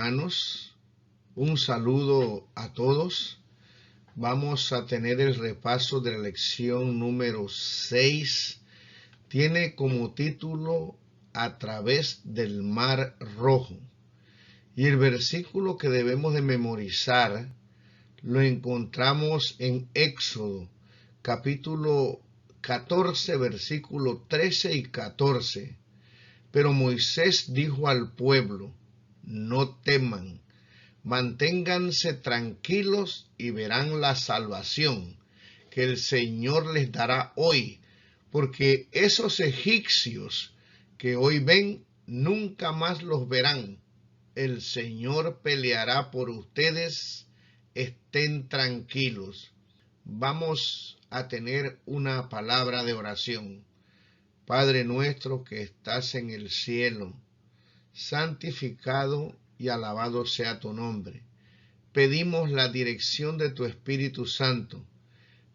hermanos, un saludo a todos. Vamos a tener el repaso de la lección número 6. Tiene como título A través del Mar Rojo. Y el versículo que debemos de memorizar lo encontramos en Éxodo, capítulo 14, versículo 13 y 14. Pero Moisés dijo al pueblo: no teman, manténganse tranquilos y verán la salvación que el Señor les dará hoy, porque esos egipcios que hoy ven, nunca más los verán. El Señor peleará por ustedes, estén tranquilos. Vamos a tener una palabra de oración. Padre nuestro que estás en el cielo, santificado y alabado sea tu nombre. Pedimos la dirección de tu Espíritu Santo.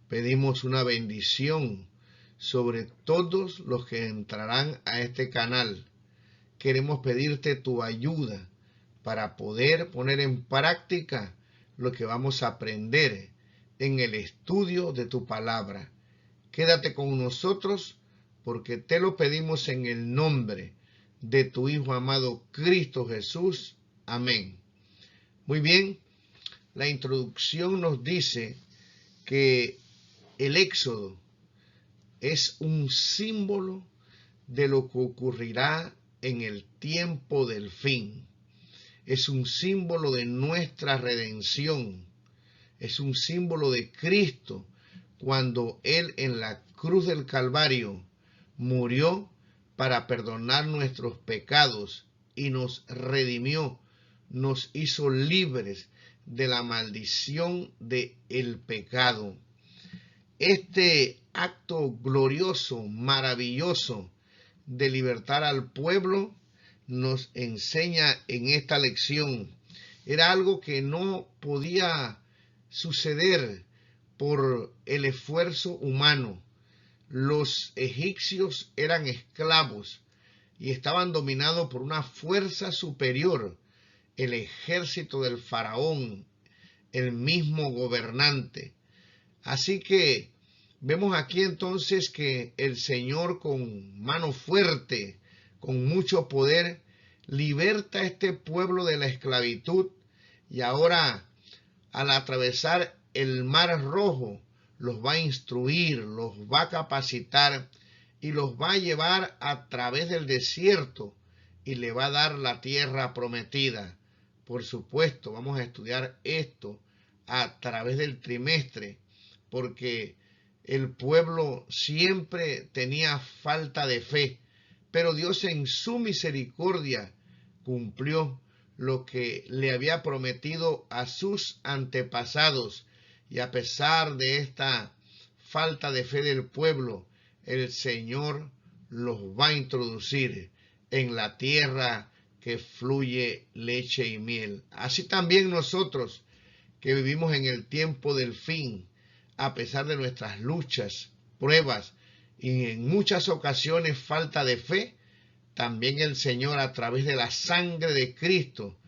Pedimos una bendición sobre todos los que entrarán a este canal. Queremos pedirte tu ayuda para poder poner en práctica lo que vamos a aprender en el estudio de tu palabra. Quédate con nosotros, porque te lo pedimos en el nombre de tu Hijo amado Cristo Jesús. Amén. Muy bien, la introducción nos dice que el Éxodo es un símbolo de lo que ocurrirá en el tiempo del fin. Es un símbolo de nuestra redención. Es un símbolo de Cristo cuando Él en la cruz del Calvario murió para perdonar nuestros pecados y nos redimió, nos hizo libres de la maldición del pecado. Este acto glorioso, maravilloso de libertar al pueblo nos enseña en esta lección. Era algo que no podía suceder por el esfuerzo humano. Los egipcios eran esclavos y estaban dominados por una fuerza superior, el ejército del faraón, el mismo gobernante. Así que vemos aquí entonces que el Señor, con mano fuerte, con mucho poder, liberta a este pueblo de la esclavitud, y ahora, al atravesar el Mar Rojo, los va a instruir, los va a capacitar y los va a llevar a través del desierto y le va a dar la tierra prometida. Por supuesto, vamos a estudiar esto a través del trimestre, porque el pueblo siempre tenía falta de fe, pero Dios en su misericordia cumplió lo que le había prometido a sus antepasados, y a pesar de esta falta de fe del pueblo, el Señor los va a introducir en la tierra que fluye leche y miel. Así también nosotros, que vivimos en el tiempo del fin, a pesar de nuestras luchas, pruebas y en muchas ocasiones falta de fe, también el Señor, a través de la sangre de Cristo,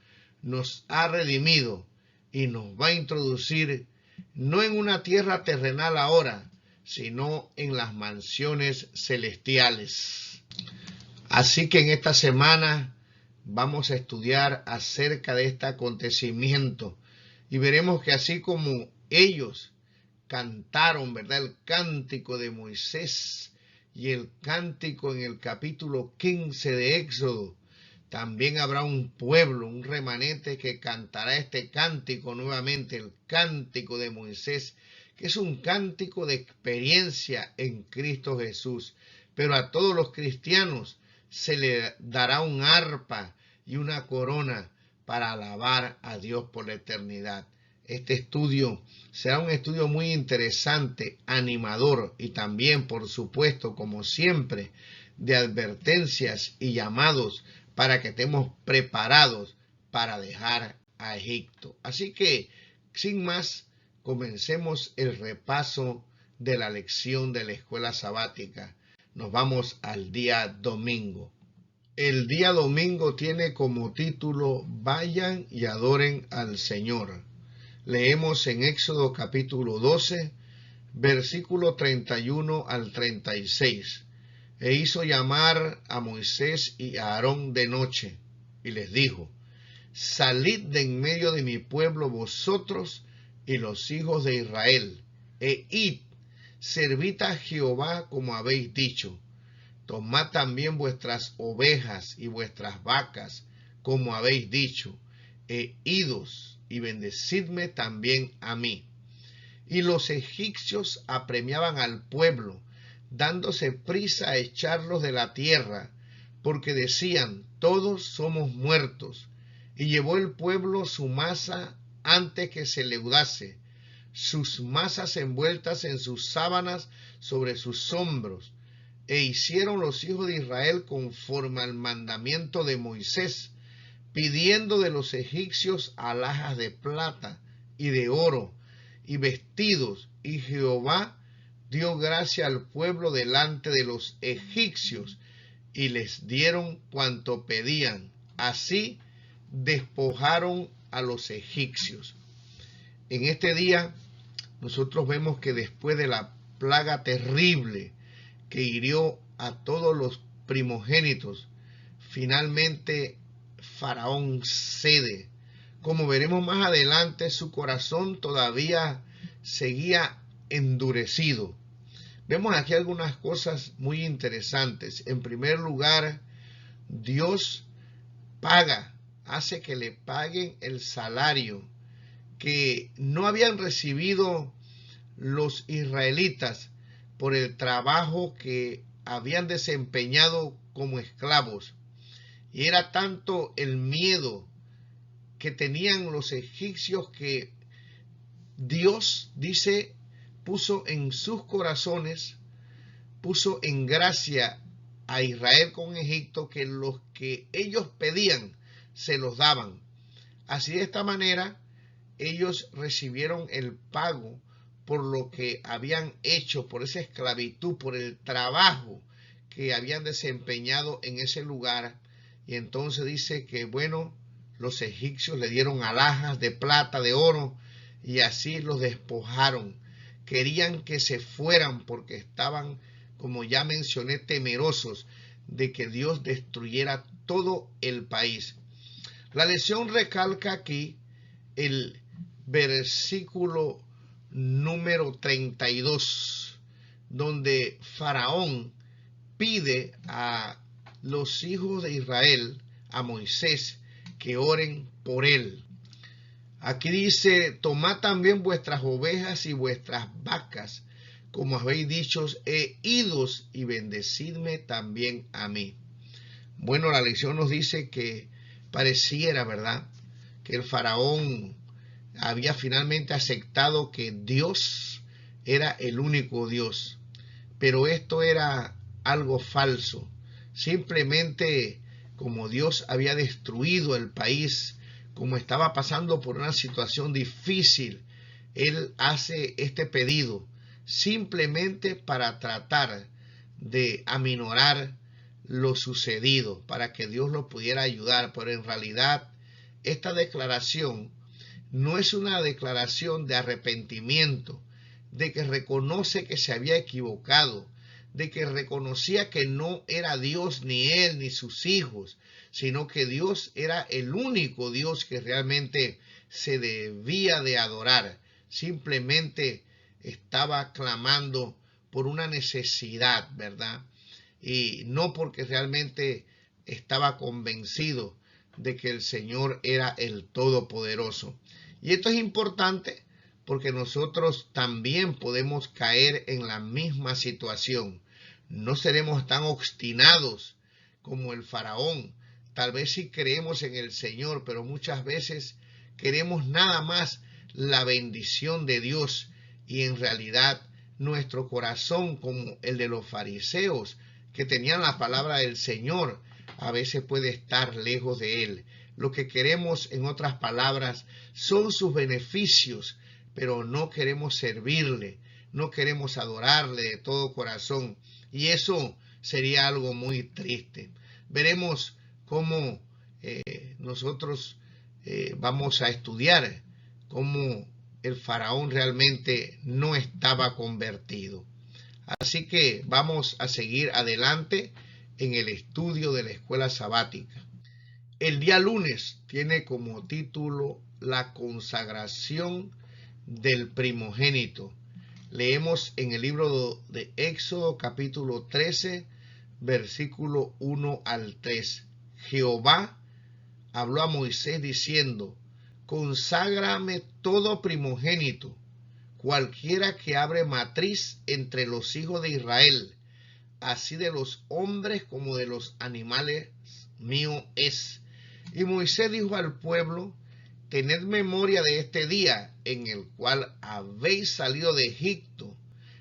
nos ha redimido y nos va a introducir no en una tierra terrenal ahora, sino en las mansiones celestiales. Así que en esta semana vamos a estudiar acerca de este acontecimiento y veremos que así como ellos cantaron, ¿verdad?, el cántico de Moisés y el cántico en el capítulo 15 de Éxodo, también habrá un pueblo, un remanente que cantará este cántico nuevamente, el cántico de Moisés, que es un cántico de experiencia en Cristo Jesús. Pero a todos los cristianos se le dará un arpa y una corona para alabar a Dios por la eternidad. Este estudio será un estudio muy interesante, animador y también, por supuesto, como siempre, de advertencias y llamados para que estemos preparados para dejar a Egipto. Así que, sin más, comencemos el repaso de la lección de la escuela sabática. Nos vamos al día domingo. El día domingo tiene como título Vayan y adoren al Señor. Leemos en Éxodo capítulo 12, versículo 31 al 36. E hizo llamar a Moisés y a Aarón de noche, y les dijo: Salid de en medio de mi pueblo vosotros y los hijos de Israel, e id, servid a Jehová como habéis dicho. Tomad también vuestras ovejas y vuestras vacas, como habéis dicho, e idos y bendecidme también a mí. Y los egipcios apremiaban al pueblo, dándose prisa a echarlos de la tierra, porque decían: todos somos muertos. Y llevó el pueblo su masa antes que se leudase, sus masas envueltas en sus sábanas sobre sus hombros. E hicieron los hijos de Israel conforme al mandamiento de Moisés, pidiendo de los egipcios alhajas de plata y de oro y vestidos, y Jehová dio gracia al pueblo delante de los egipcios, y les dieron cuanto pedían. Así despojaron a los egipcios. En este día nosotros vemos que después de la plaga terrible que hirió a todos los primogénitos, finalmente Faraón cede. Como veremos más adelante, su corazón todavía seguía endurecido. Vemos aquí algunas cosas muy interesantes. En primer lugar, Dios hace que le paguen el salario que no habían recibido los israelitas por el trabajo que habían desempeñado como esclavos. Y era tanto el miedo que tenían los egipcios que Dios, dice, puso en sus corazones, puso en gracia a Israel con Egipto, que los que ellos pedían se los daban. Así, de esta manera, ellos recibieron el pago por lo que habían hecho, por esa esclavitud, por el trabajo que habían desempeñado en ese lugar. Y entonces dice que, bueno, los egipcios le dieron alhajas de plata, de oro, y así los despojaron. Querían que se fueran porque estaban, como ya mencioné, temerosos de que Dios destruyera todo el país. La lección recalca aquí el versículo número 32, donde Faraón pide a los hijos de Israel, a Moisés, que oren por él. Aquí dice: tomad también vuestras ovejas y vuestras vacas, como habéis dicho, e idos y bendecidme también a mí. Bueno, la lección nos dice que pareciera, ¿verdad?, que el faraón había finalmente aceptado que Dios era el único Dios, pero esto era algo falso. Simplemente, como Dios había destruido el país, como estaba pasando por una situación difícil, él hace este pedido simplemente para tratar de aminorar lo sucedido, para que Dios lo pudiera ayudar. Pero en realidad esta declaración no es una declaración de arrepentimiento, de que reconoce que se había equivocado, de que reconocía que no era Dios ni él ni sus hijos, sino que Dios era el único Dios que realmente se debía de adorar. Simplemente estaba clamando por una necesidad, ¿verdad? Y no porque realmente estaba convencido de que el Señor era el Todopoderoso. Y esto es importante porque nosotros también podemos caer en la misma situación. No seremos tan obstinados como el faraón. Tal vez sí creemos en el Señor, pero muchas veces queremos nada más la bendición de Dios, y en realidad nuestro corazón, como el de los fariseos que tenían la palabra del Señor, a veces puede estar lejos de él. Lo que queremos, en otras palabras, son sus beneficios, pero no queremos servirle, no queremos adorarle de todo corazón, y eso sería algo muy triste. veremos cómo nosotros vamos a estudiar cómo el faraón realmente no estaba convertido. Así que vamos a seguir adelante en el estudio de la escuela sabática. El día lunes tiene como título la consagración del primogénito. Leemos en el libro de Éxodo capítulo 13, versículo 1 al 3. Jehová habló a Moisés diciendo: conságrame todo primogénito, cualquiera que abre matriz entre los hijos de Israel, así de los hombres como de los animales mío es. Y Moisés dijo al pueblo: tened memoria de este día en el cual habéis salido de Egipto,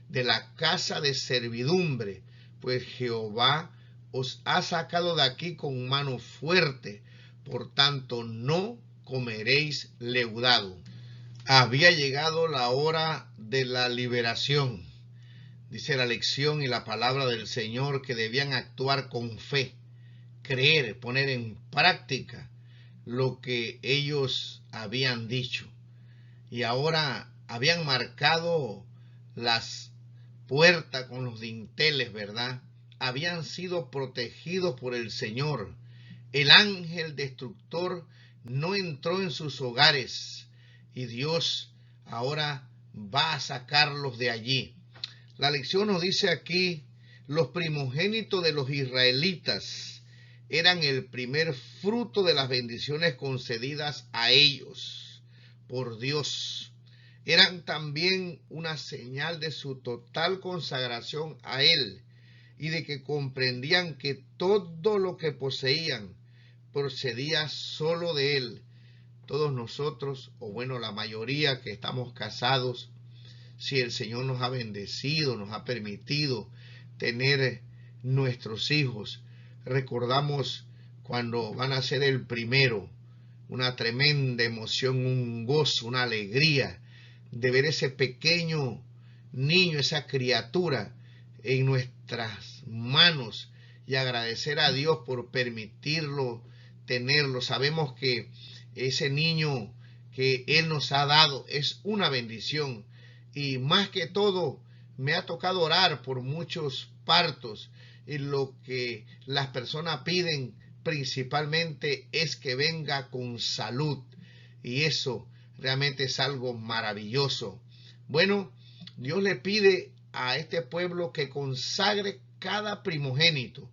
de la casa de servidumbre, pues Jehová os ha sacado de aquí con mano fuerte, por tanto no comeréis leudado. Había llegado la hora de la liberación. Dice la lección y la palabra del Señor que debían actuar con fe, creer, poner en práctica lo que ellos habían dicho. Y ahora habían marcado las puertas con los dinteles, ¿verdad? Habían sido protegidos por el Señor. El ángel destructor no entró en sus hogares y Dios ahora va a sacarlos de allí. La lección nos dice aquí: los primogénitos de los israelitas eran el primer fruto de las bendiciones concedidas a ellos por Dios. Eran también una señal de su total consagración a Él y de que comprendían que todo lo que poseían procedía solo de Él. Todos nosotros, o bueno, la mayoría que estamos casados, si el Señor nos ha bendecido, nos ha permitido tener nuestros hijos, recordamos cuando van a ser el primero, una tremenda emoción, un gozo, una alegría de ver ese pequeño niño, esa criatura en nuestras manos y agradecer a Dios por permitirlo tenerlo. Sabemos que ese niño que Él nos ha dado es una bendición. Y más que todo, me ha tocado orar por muchos partos y lo que las personas piden principalmente es que venga con salud. Y eso realmente es algo maravilloso. Bueno, Dios le pide a este pueblo que consagre cada primogénito,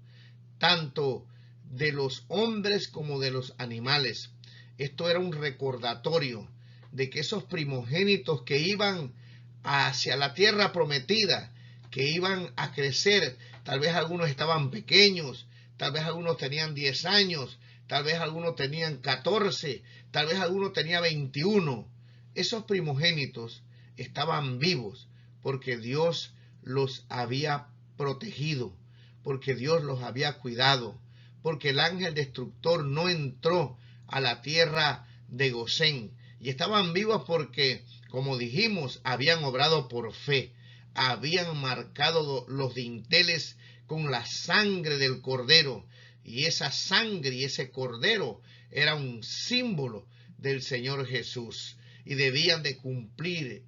tanto de los hombres como de los animales. Esto era un recordatorio de que esos primogénitos que iban hacia la tierra prometida, que iban a crecer, tal vez algunos estaban pequeños, tal vez algunos tenían 10 años, tal vez algunos tenían 14, tal vez algunos tenían 21. Esos primogénitos estaban vivos porque Dios los había protegido, porque Dios los había cuidado, porque el ángel destructor no entró a la tierra de Gosén. Y estaban vivos porque, como dijimos, habían obrado por fe, habían marcado los dinteles con la sangre del cordero, y esa sangre y ese cordero era un símbolo del Señor Jesús, y debían de cumplir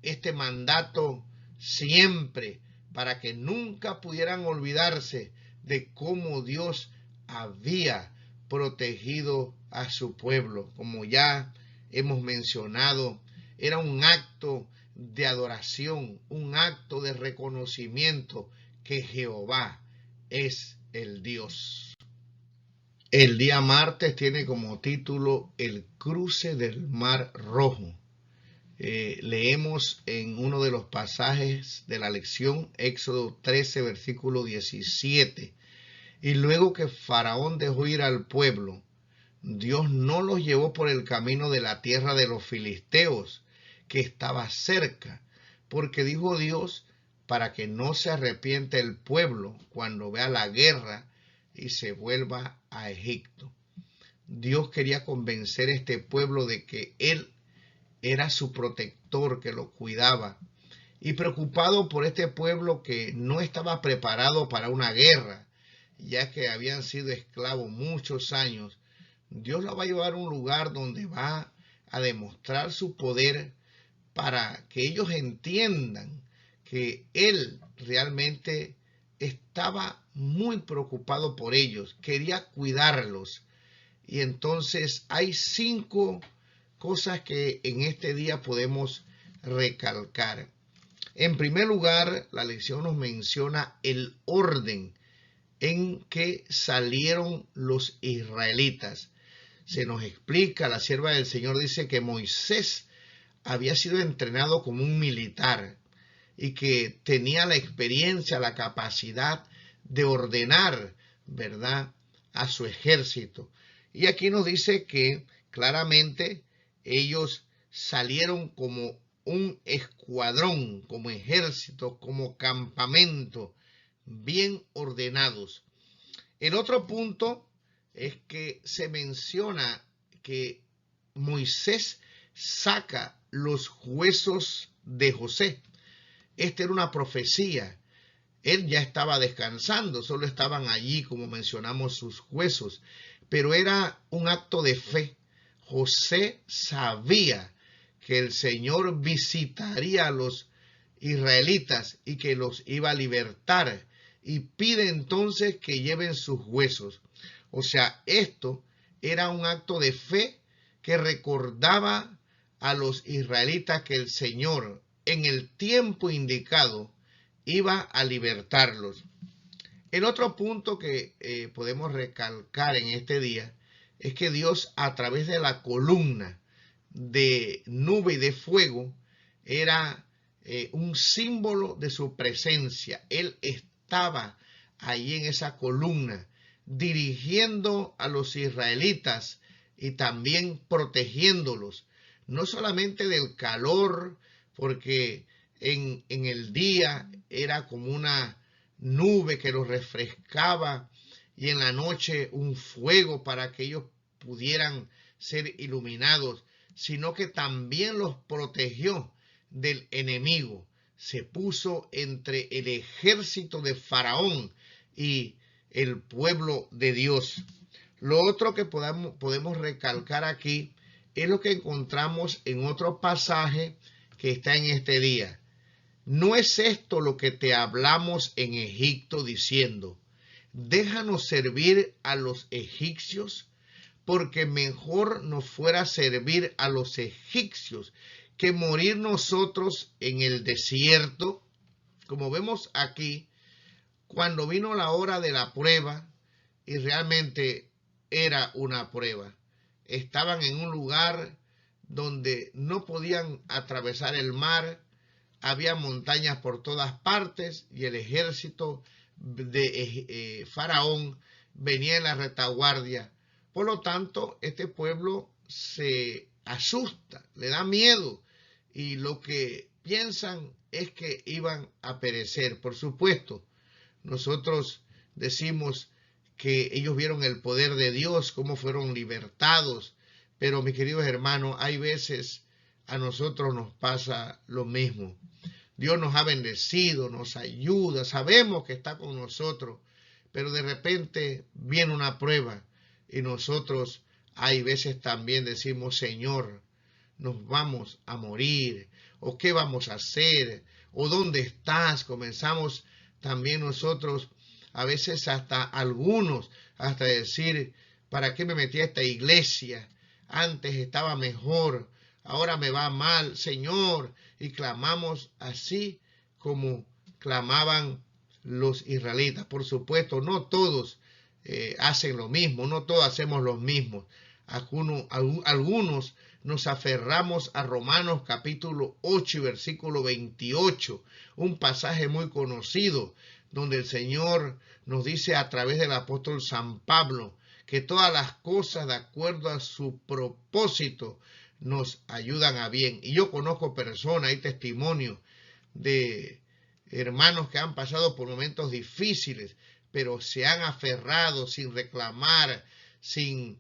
este mandato siempre, para que nunca pudieran olvidarse de cómo Dios había protegido a su pueblo. Como ya hemos mencionado, era un acto de adoración, un acto de reconocimiento que Jehová es el Dios. El día martes tiene como título el cruce del Mar Rojo. Leemos en uno de los pasajes de la lección, Éxodo 13, versículo 17. Y luego que Faraón dejó ir al pueblo, Dios no los llevó por el camino de la tierra de los filisteos, que estaba cerca, porque dijo Dios, para que no se arrepiente el pueblo cuando vea la guerra y se vuelva a Egipto. Dios quería convencer a este pueblo de que Él era su protector, que lo cuidaba, y preocupado por este pueblo que no estaba preparado para una guerra, ya que habían sido esclavos muchos años, Dios los va a llevar a un lugar donde va a demostrar su poder para que ellos entiendan que Él realmente estaba muy preocupado por ellos, quería cuidarlos. Y entonces hay 5 cosas que en este día podemos recalcar. En primer lugar, la lección nos menciona el orden en que salieron los israelitas. Se nos explica, la sierva del Señor dice que Moisés había sido entrenado como un militar y que tenía la experiencia, la capacidad de ordenar, ¿verdad?, a su ejército. Y aquí nos dice que claramente ellos salieron como un escuadrón, como ejército, como campamento, bien ordenados. El otro punto es que se menciona que Moisés saca los huesos de José. Esta era una profecía. Él ya estaba descansando, solo estaban allí, como mencionamos, sus huesos. Pero era un acto de fe. José sabía que el Señor visitaría a los israelitas y que los iba a libertar. Y pide entonces que lleven sus huesos. O sea, esto era un acto de fe que recordaba a los israelitas que el Señor, en el tiempo indicado, iba a libertarlos. El otro punto que podemos recalcar en este día es que Dios, a través de la columna de nube y de fuego, era un símbolo de su presencia. Él estaba allí en esa columna, dirigiendo a los israelitas y también protegiéndolos, no solamente del calor, porque en el día era como una nube que los refrescaba y en la noche un fuego para que ellos pudieran ser iluminados, sino que también los protegió del enemigo. Se puso entre el ejército de Faraón y el pueblo de Dios. Lo otro que podemos recalcar aquí es lo que encontramos en otro pasaje que está en este día. ¿No es esto lo que te hablamos en Egipto diciendo, déjanos servir a los egipcios? Porque mejor nos fuera servir a los egipcios que morir nosotros en el desierto. Como vemos aquí, cuando vino la hora de la prueba, y realmente era una prueba, estaban en un lugar donde no podían atravesar el mar, había montañas por todas partes y el ejército de Faraón venía en la retaguardia. Por lo tanto, este pueblo se asusta, le da miedo y lo que piensan es que iban a perecer. Por supuesto, nosotros decimos que ellos vieron el poder de Dios, cómo fueron libertados, pero mis queridos hermanos, hay veces a nosotros nos pasa lo mismo. Dios nos ha bendecido, nos ayuda, sabemos que está con nosotros, pero de repente viene una prueba y nosotros hay veces también decimos, Señor, nos vamos a morir, o qué vamos a hacer, o dónde estás. Comenzamos también nosotros, a veces hasta algunos, hasta decir, ¿para qué me metí a esta iglesia? Antes estaba mejor, ahora me va mal, Señor. Y clamamos así como clamaban los israelitas. Por supuesto, no todos hacen lo mismo, no todos hacemos lo mismo. Algunos nos aferramos a Romanos capítulo 8 y versículo 28, un pasaje muy conocido, donde el Señor nos dice a través del apóstol San Pablo que todas las cosas de acuerdo a su propósito nos ayudan a bien. Y yo conozco personas y testimonios de hermanos que han pasado por momentos difíciles, pero se han aferrado sin reclamar, sin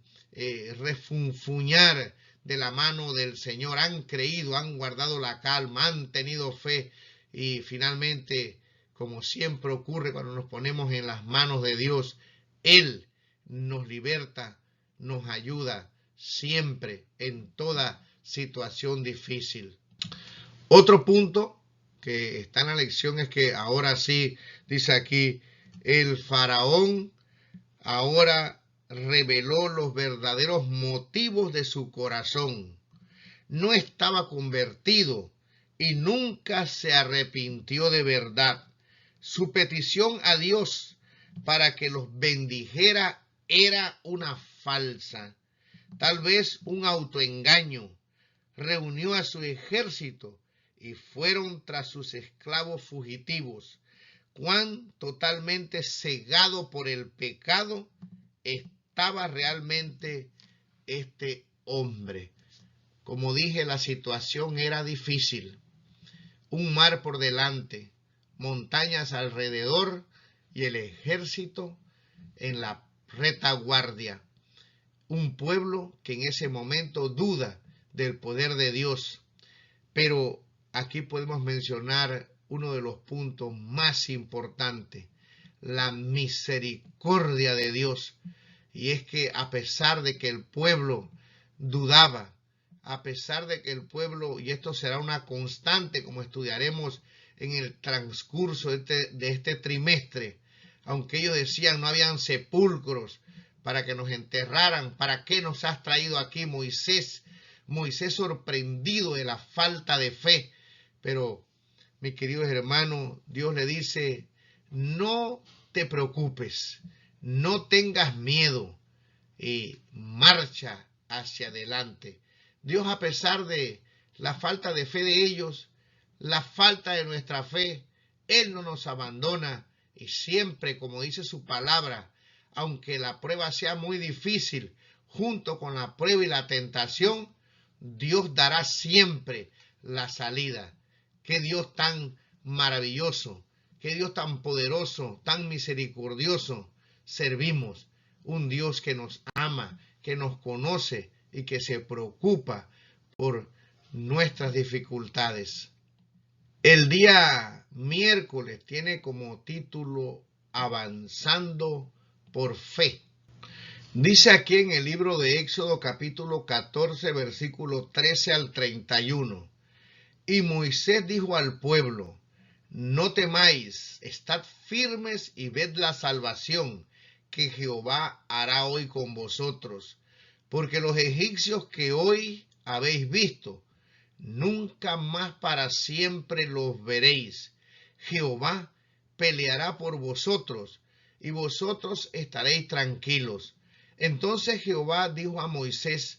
refunfuñar de la mano del Señor, han creído, han guardado la calma, han tenido fe y finalmente, como siempre ocurre cuando nos ponemos en las manos de Dios, Él nos liberta, nos ayuda siempre en toda situación difícil. Otro punto que está en la lección es que ahora sí, dice aquí, el faraón ahora reveló los verdaderos motivos de su corazón. No estaba convertido y nunca se arrepintió de verdad. Su petición a Dios para que los bendijera era una falsa, tal vez un autoengaño. Reunió a su ejército y fueron tras sus esclavos fugitivos. Cuán totalmente cegado por el pecado estaba realmente este hombre. Como dije, la situación era difícil. Un mar por delante, montañas alrededor y el ejército en la retaguardia. Un pueblo que en ese momento duda del poder de Dios. Pero aquí podemos mencionar uno de los puntos más importantes, la misericordia de Dios. Y es que a pesar de que el pueblo dudaba, a pesar de que el pueblo, y esto será una constante como estudiaremos en el transcurso de este trimestre, aunque ellos decían no habían sepulcros para que nos enterraran, ¿para qué nos has traído aquí, Moisés? Moisés sorprendido de la falta de fe, pero mis queridos hermanos, Dios le dice, no te preocupes, no tengas miedo y marcha hacia adelante. Dios, a pesar de la falta de fe de ellos, la falta de nuestra fe, Él no nos abandona y siempre, como dice su palabra, aunque la prueba sea muy difícil, junto con la prueba y la tentación, Dios dará siempre la salida. Qué Dios tan maravilloso, qué Dios tan poderoso, tan misericordioso servimos. Un Dios que nos ama, que nos conoce y que se preocupa por nuestras dificultades. El día miércoles tiene como título Avanzando por Fe. Dice aquí en el libro de Éxodo capítulo 14 versículo 13 al 31. Y Moisés dijo al pueblo, no temáis, estad firmes y ved la salvación que Jehová hará hoy con vosotros, porque los egipcios que hoy habéis visto, nunca más para siempre los veréis. Jehová peleará por vosotros, y vosotros estaréis tranquilos. Entonces Jehová dijo a Moisés,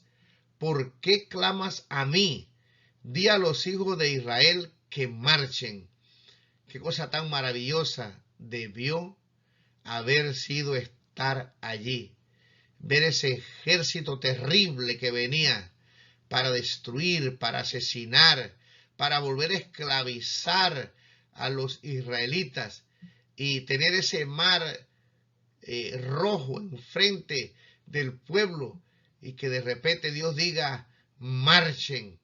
¿por qué clamas a mí? Di a los hijos de Israel que marchen. Qué cosa tan maravillosa debió haber sido estar allí, ver ese ejército terrible que venía para destruir, para asesinar, para volver a esclavizar a los israelitas y tener ese mar rojo enfrente del pueblo y que de repente Dios diga, marchen.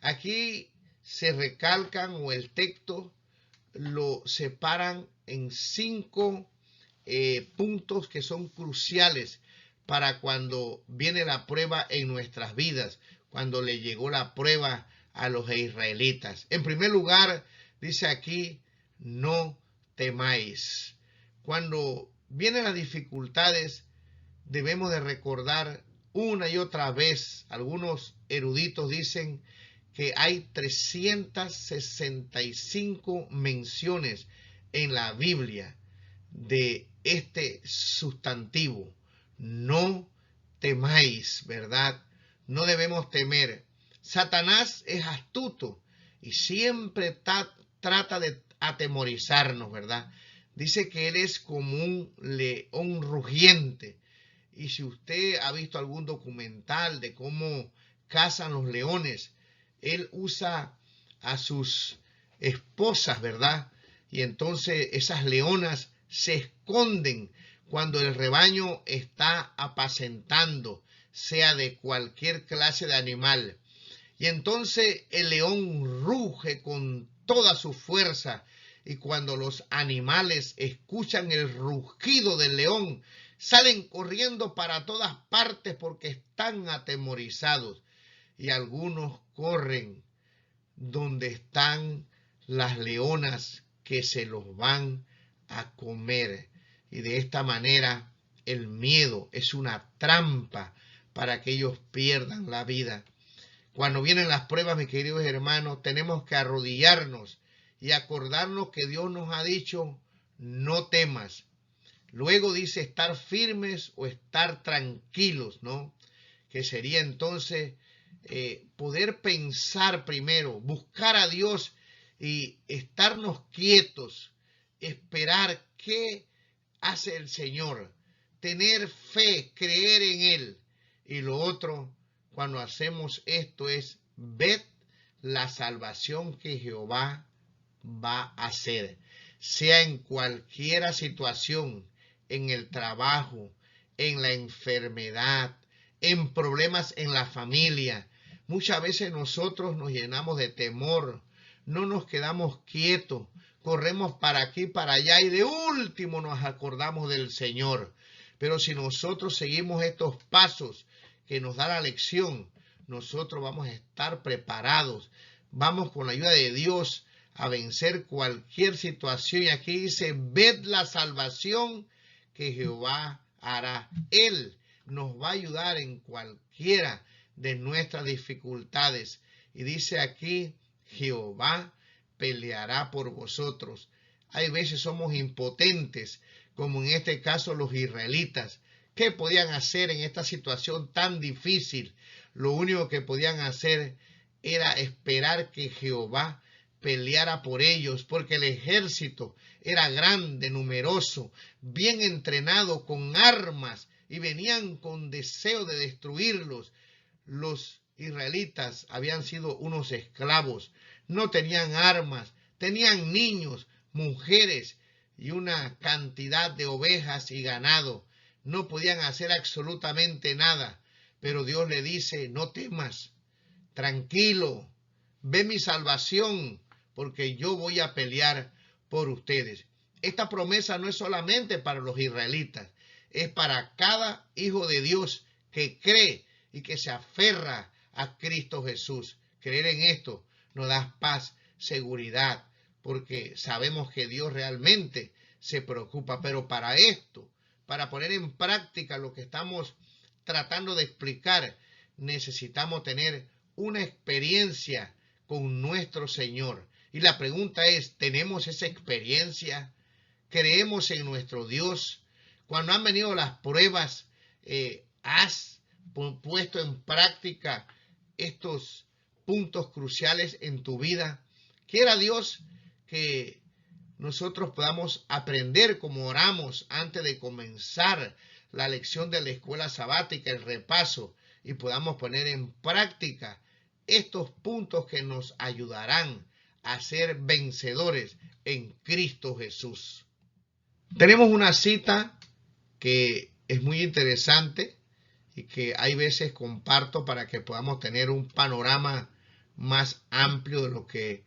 Aquí se recalcan o el texto lo separan en 5 puntos que son cruciales para cuando viene la prueba en nuestras vidas, cuando le llegó la prueba a los israelitas. En primer lugar, dice aquí, no temáis. Cuando vienen las dificultades, debemos de recordar una y otra vez, algunos eruditos dicen que hay 365 menciones en la Biblia de este sustantivo. No temáis, ¿verdad? No debemos temer. Satanás es astuto y siempre trata de atemorizarnos, ¿verdad? Dice que él es como un león rugiente. Y si usted ha visto algún documental de cómo cazan los leones, él usa a sus esposas, ¿verdad? Y entonces esas leonas se esconden cuando el rebaño está apacentando, sea de cualquier clase de animal. Y entonces el león ruge con toda su fuerza y cuando los animales escuchan el rugido del león, salen corriendo para todas partes porque están atemorizados. Y algunos corren donde están las leonas que se los van a comer. Y de esta manera el miedo es una trampa para que ellos pierdan la vida. Cuando vienen las pruebas, mis queridos hermanos, tenemos que arrodillarnos y acordarnos que Dios nos ha dicho, no temas. Luego dice estar firmes o estar tranquilos, ¿no? Que sería entonces poder pensar primero, buscar a Dios y estarnos quietos, esperar qué hace el Señor, tener fe, creer en Él. Y lo otro, cuando hacemos esto es ver la salvación que Jehová va a hacer, sea en cualquier situación, en el trabajo, en la enfermedad, en problemas en la familia. Muchas veces nosotros nos llenamos de temor, no nos quedamos quietos, corremos para aquí, para allá y de último nos acordamos del Señor. Pero si nosotros seguimos estos pasos que nos da la lección, nosotros vamos a estar preparados. Vamos con la ayuda de Dios a vencer cualquier situación. Y aquí dice, ved la salvación que Jehová hará. Él nos va a ayudar en cualquiera de nuestras dificultades. Y dice aquí, Jehová peleará por vosotros. Hay veces somos impotentes, como en este caso los israelitas. ¿Qué podían hacer en esta situación tan difícil? Lo único que podían hacer era esperar que Jehová peleara por ellos, porque el ejército era grande, numeroso, bien entrenado, con armas, y venían con deseo de destruirlos. Los israelitas habían sido unos esclavos, no tenían armas, tenían niños, mujeres y una cantidad de ovejas y ganado. No podían hacer absolutamente nada, pero Dios le dice, no temas, tranquilo, ve mi salvación, porque yo voy a pelear por ustedes. Esta promesa no es solamente para los israelitas, es para cada hijo de Dios que cree y que se aferra a Cristo Jesús. Creer en esto nos da paz, seguridad, porque sabemos que Dios realmente se preocupa. Pero para esto, para poner en práctica lo que estamos tratando de explicar, necesitamos tener una experiencia con nuestro Señor. Y la pregunta es, ¿tenemos esa experiencia? ¿Creemos en nuestro Dios? Cuando han venido las pruebas, ¿has puesto en práctica estos puntos cruciales en tu vida? Quiera Dios que nosotros podamos aprender como oramos antes de comenzar la lección de la escuela sabática, el repaso, y podamos poner en práctica estos puntos que nos ayudarán a ser vencedores en Cristo Jesús. Tenemos una cita que es muy interesante y que hay veces comparto para que podamos tener un panorama más amplio de lo que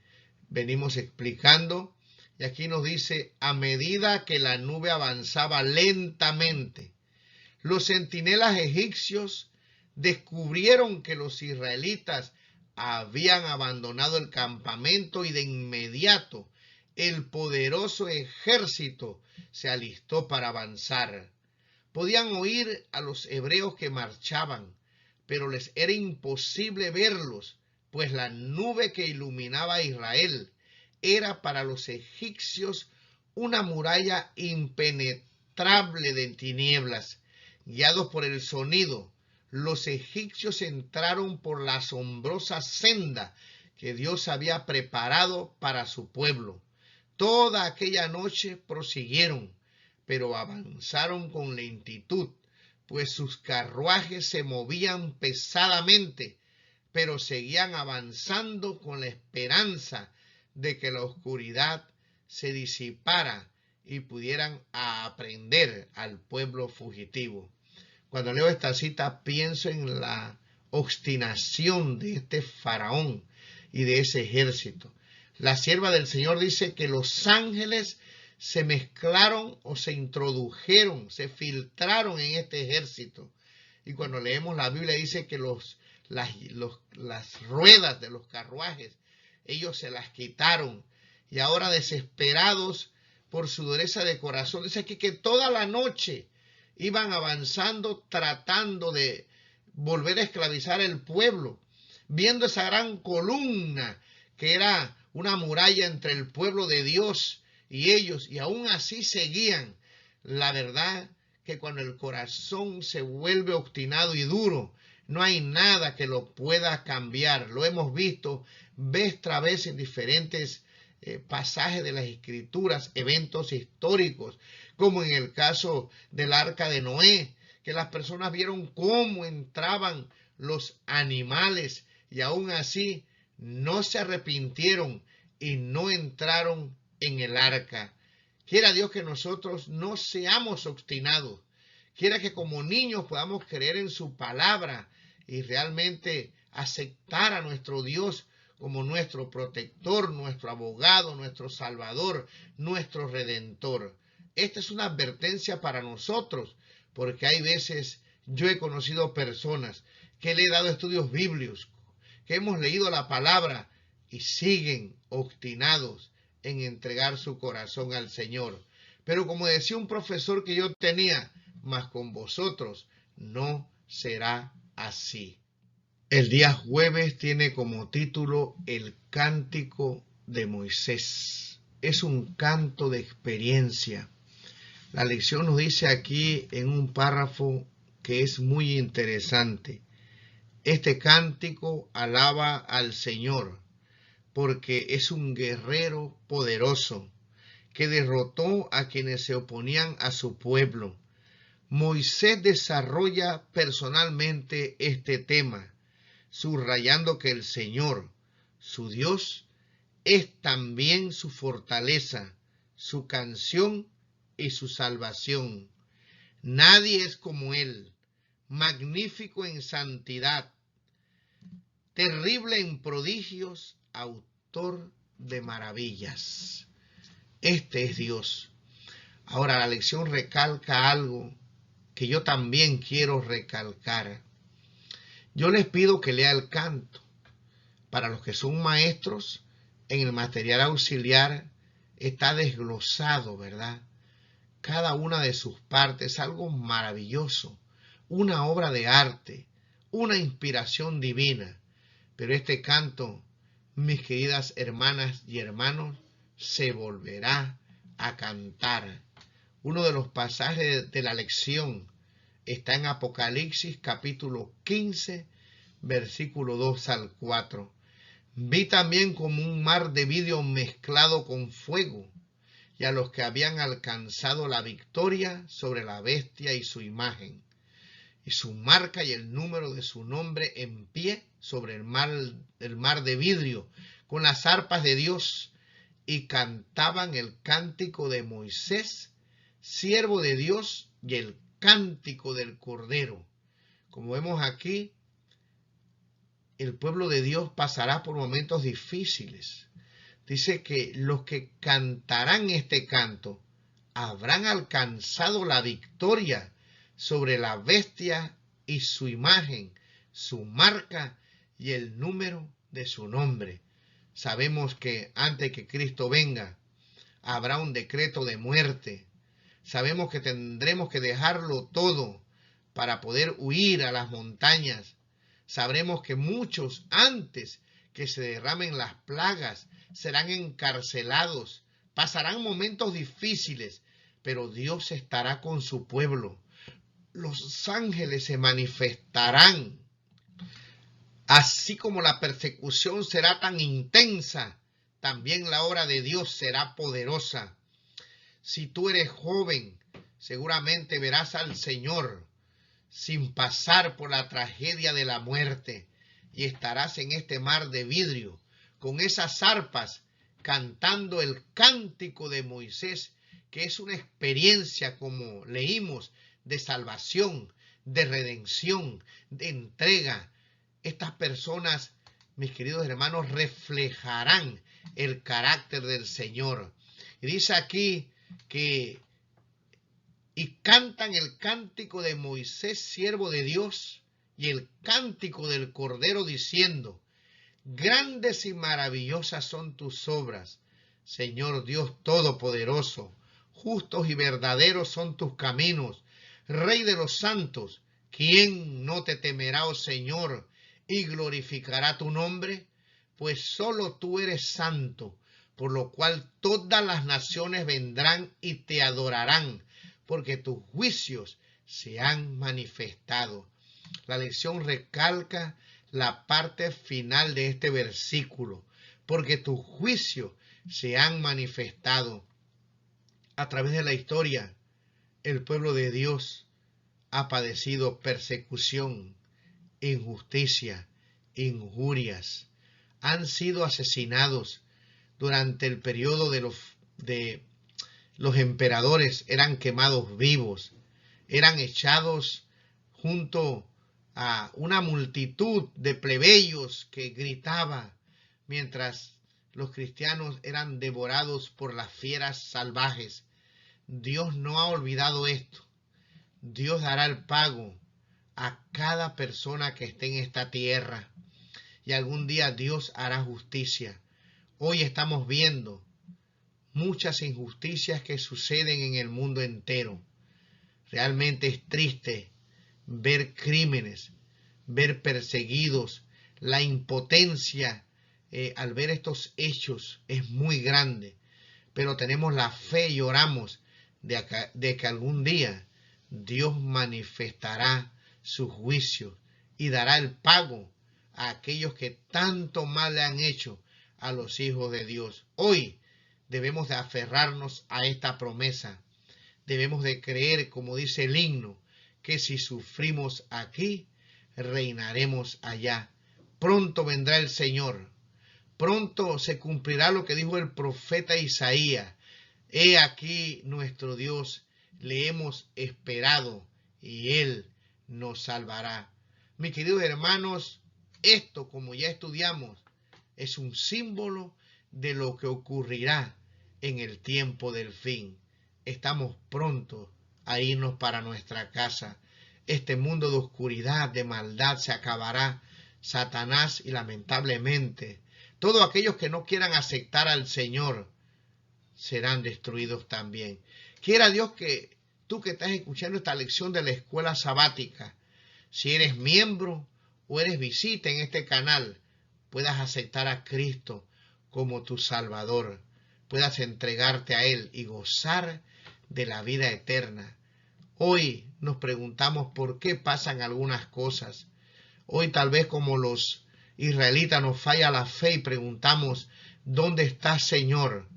venimos explicando. Y aquí nos dice, a medida que la nube avanzaba lentamente, los centinelas egipcios descubrieron que los israelitas habían abandonado el campamento y de inmediato el poderoso ejército se alistó para avanzar. Podían oír a los hebreos que marchaban, pero les era imposible verlos, pues la nube que iluminaba a Israel era para los egipcios una muralla impenetrable de tinieblas. Guiados por el sonido, los egipcios entraron por la asombrosa senda que Dios había preparado para su pueblo. Toda aquella noche prosiguieron, pero avanzaron con lentitud, pues sus carruajes se movían pesadamente, pero seguían avanzando con la esperanza de que la oscuridad se disipara y pudieran aprehender al pueblo fugitivo. Cuando leo esta cita pienso en la obstinación de este faraón y de ese ejército. La sierva del Señor dice que los ángeles se mezclaron o se introdujeron, se filtraron en este ejército. Y cuando leemos la Biblia dice que las ruedas de los carruajes, ellos se las quitaron. Y ahora desesperados por su dureza de corazón, dice aquí que toda la noche iban avanzando tratando de volver a esclavizar el pueblo, viendo esa gran columna que era una muralla entre el pueblo de Dios y ellos, y aún así seguían. La verdad que cuando el corazón se vuelve obstinado y duro, no hay nada que lo pueda cambiar. Lo hemos visto vez tras vez en diferentes pasajes de las Escrituras, eventos históricos, como en el caso del arca de Noé, que las personas vieron cómo entraban los animales y aún así no se arrepintieron y no entraron en el arca. Quiera Dios que nosotros no seamos obstinados. Quiera que como niños podamos creer en su palabra y realmente aceptar a nuestro Dios como nuestro protector, nuestro abogado, nuestro salvador, nuestro redentor. Esta es una advertencia para nosotros, porque hay veces yo he conocido personas que le he dado estudios bíblicos, que hemos leído la palabra y siguen obstinados en entregar su corazón al Señor. Pero como decía un profesor que yo tenía, mas con vosotros no será así. El día jueves tiene como título El Cántico de Moisés. Es un canto de experiencia. La lección nos dice aquí en un párrafo que es muy interesante. Este cántico alaba al Señor porque es un guerrero poderoso que derrotó a quienes se oponían a su pueblo. Moisés desarrolla personalmente este tema, subrayando que el Señor, su Dios, es también su fortaleza, su canción y su salvación. Nadie es como Él, magnífico en santidad, terrible en prodigios, autor de maravillas. Este es Dios. Ahora la lección recalca algo que yo también quiero recalcar. Yo les pido que lea el canto. Para los que son maestros, en el material auxiliar está desglosado, ¿verdad? Cada una de sus partes, algo maravilloso, una obra de arte, una inspiración divina. Pero este canto, mis queridas hermanas y hermanos, se volverá a cantar. Uno de los pasajes de la lección está en Apocalipsis capítulo 15, versículo 2 al 4. Vi también como un mar de vidrio mezclado con fuego, y a los que habían alcanzado la victoria sobre la bestia y su imagen, y su marca y el número de su nombre en pie sobre el mar de vidrio, con las arpas de Dios, y cantaban el cántico de Moisés, siervo de Dios, y el cántico del Cordero. Como vemos aquí, el pueblo de Dios pasará por momentos difíciles. Dice que los que cantarán este canto habrán alcanzado la victoria sobre la bestia y su imagen, su marca y el número de su nombre. Sabemos que antes que Cristo venga, habrá un decreto de muerte. Sabemos que tendremos que dejarlo todo para poder huir a las montañas. Sabremos que muchos, antes que se derramen las plagas, serán encarcelados, pasarán momentos difíciles, pero Dios estará con su pueblo. Los ángeles se manifestarán. Así como la persecución será tan intensa, también la obra de Dios será poderosa. Si tú eres joven, seguramente verás al Señor sin pasar por la tragedia de la muerte, y estarás en este mar de vidrio, con esas arpas, cantando el cántico de Moisés, que es una experiencia, como leímos, de salvación, de redención, de entrega. Estas personas, mis queridos hermanos, reflejarán el carácter del Señor. Y dice aquí y cantan el cántico de Moisés, siervo de Dios, y el cántico del Cordero, diciendo: grandes y maravillosas son tus obras, Señor Dios Todopoderoso. Justos y verdaderos son tus caminos, Rey de los santos. ¿Quién no te temerá, oh Señor, y glorificará tu nombre? Pues solo tú eres santo, por lo cual todas las naciones vendrán y te adorarán, porque tus juicios se han manifestado. La lección recalca la parte final de este versículo, porque tus juicios se han manifestado. A través de la historia, el pueblo de Dios ha padecido persecución, injusticia, injurias. Han sido asesinados durante el periodo de los emperadores, eran quemados vivos, eran echados junto a una multitud de plebeyos que gritaba, mientras los cristianos eran devorados por las fieras salvajes. Dios no ha olvidado esto. Dios dará el pago a cada persona que esté en esta tierra, y algún día Dios hará justicia. Hoy estamos viendo muchas injusticias que suceden en el mundo entero. Realmente es triste ver crímenes, ver perseguidos. La impotencia al ver estos hechos es muy grande, pero tenemos la fe y oramos de que algún día Dios manifestará su juicio y dará el pago a aquellos que tanto mal le han hecho a los hijos de Dios. Hoy debemos de aferrarnos a esta promesa. Debemos de creer, como dice el himno, que si sufrimos aquí, reinaremos allá. Pronto vendrá el Señor. Pronto se cumplirá lo que dijo el profeta Isaías. He aquí nuestro Dios, le hemos esperado y Él nos salvará. Mis queridos hermanos, esto, como ya estudiamos, es un símbolo de lo que ocurrirá en el tiempo del fin. Estamos prontos a irnos para nuestra casa. Este mundo de oscuridad, de maldad, se acabará. Satanás y lamentablemente todos aquellos que no quieran aceptar al Señor serán destruidos también. Quiera Dios que tú que estás escuchando esta lección de la escuela sabática, si eres miembro o eres visita en este canal, puedas aceptar a Cristo como tu Salvador, puedas entregarte a Él y gozar de la vida eterna. Hoy nos preguntamos por qué pasan algunas cosas. Hoy tal vez como los israelitas nos falla la fe y preguntamos, ¿dónde está Señor?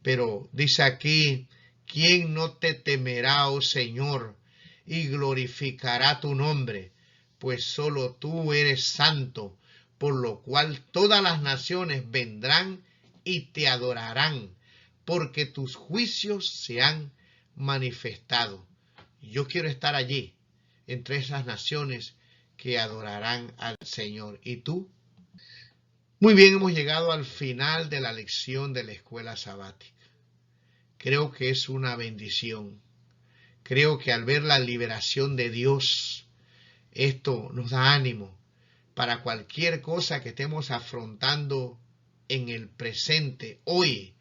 Pero dice aquí, ¿quién no te temerá, oh Señor, y glorificará tu nombre? Pues solo tú eres santo, por lo cual todas las naciones vendrán y te adorarán, porque tus juicios se han manifestado. Yo quiero estar allí, entre esas naciones que adorarán al Señor. ¿Y tú? Muy bien, hemos llegado al final de la lección de la escuela sabática. Creo que es una bendición. Creo que al ver la liberación de Dios, esto nos da ánimo para cualquier cosa que estemos afrontando en el presente, hoy,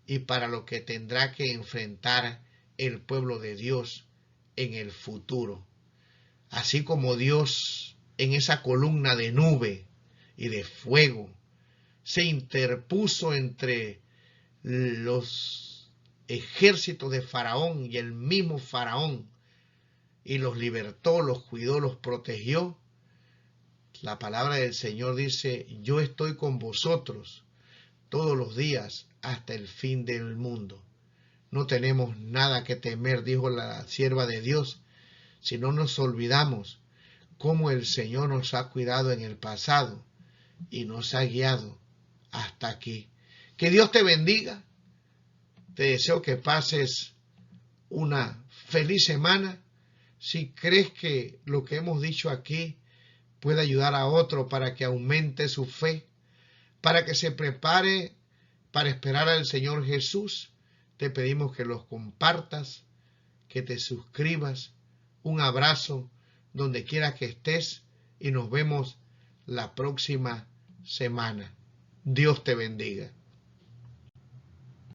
y para lo que tendrá que enfrentar el pueblo de Dios en el futuro. Así como Dios en esa columna de nube y de fuego se interpuso entre los ejércitos de Faraón y el mismo Faraón y los libertó, los cuidó, los protegió. La palabra del Señor dice, yo estoy con vosotros todos los días hasta el fin del mundo. No tenemos nada que temer, dijo la sierva de Dios, si no nos olvidamos cómo el Señor nos ha cuidado en el pasado y nos ha guiado hasta aquí. Que Dios te bendiga. Te deseo que pases una feliz semana. Si crees que lo que hemos dicho aquí puede ayudar a otro para que aumente su fe, para que se prepare para esperar al Señor Jesús, te pedimos que los compartas, que te suscribas. Un abrazo donde quiera que estés y nos vemos la próxima semana. Dios te bendiga.